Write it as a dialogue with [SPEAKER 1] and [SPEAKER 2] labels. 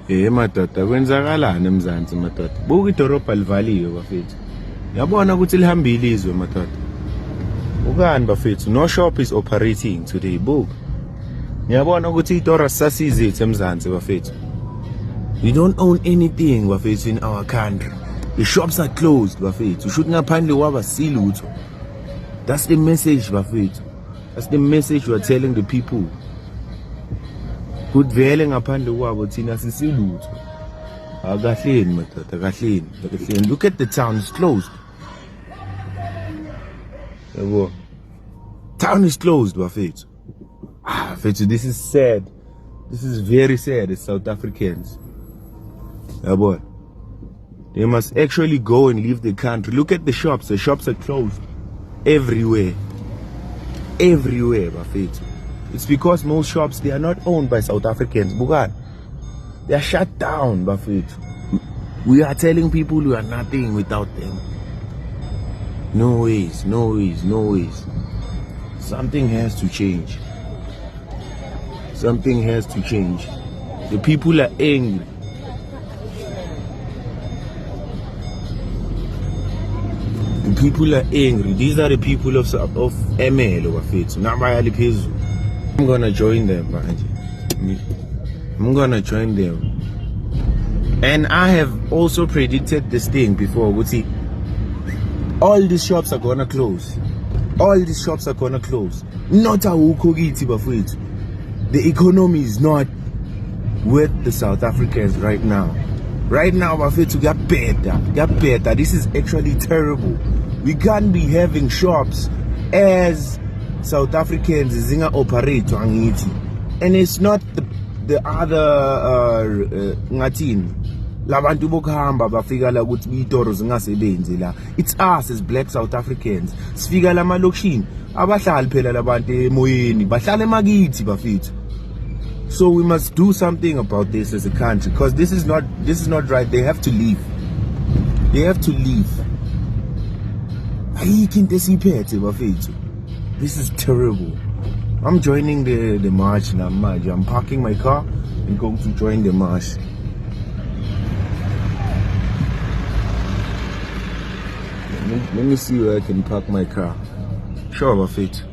[SPEAKER 1] Madoda kwenzakalani eMzansi madoda? Buka idorobha livaliwe bafethu. Yabona ukuthi lihambile izwe madoda. Ukani bafethu? No shop is operating today. Buka. Ngiyabona ukuthi itora sasizithe eMzansi bafethu. We don't own anything bafethu in our country. The shops are closed bafethu. Shoot ngaphandle kwaba silutho. That's the message bafethu. That's the message we are telling the people. Kudvele ngaphandle kwabo thina sisilutho. Akahleni madoda, akahleni. Look at the town, it's closed. Yabo. Town is closed bafethu. Bafethu, this is sad. This is very sad as South Africans. Yabo. They must actually go and leave the country. Look at the shops are closed. Everywhere, bafethu. It's because most shops, they are not owned by South Africans. Bukan. They are shut down, bafethu. We are telling people we are nothing without them. No ways. Something has to change. Something has to change. The people are angry. The people are angry. These are the people of ML bafethu. Nabayali phezulu. I'm gonna join them, manje. I'm gonna join them. And I have also predicted this thing before. All these shops are gonna close. Not awukho kithi bafethu. The economy is not with the South Africans right now. Right now, bafethu, get better. This is actually terrible. We can't be having shops as South Africans zinga operate angithi. And it's not the other ngathini labantu bokuhamba bafika la ukuthi itoro zingasebenzi la. It's us as black South Africans. Sifika la malokishini abahlali phela labantu emoyeni bahlala emakithi bafethu. So we must do something about this as a country, because this is not right. They have to leave. This is terrible. I'm joining the march now. I'm parking my car and going to join the march. Let me see where I can park my car. Sure, Bafethu.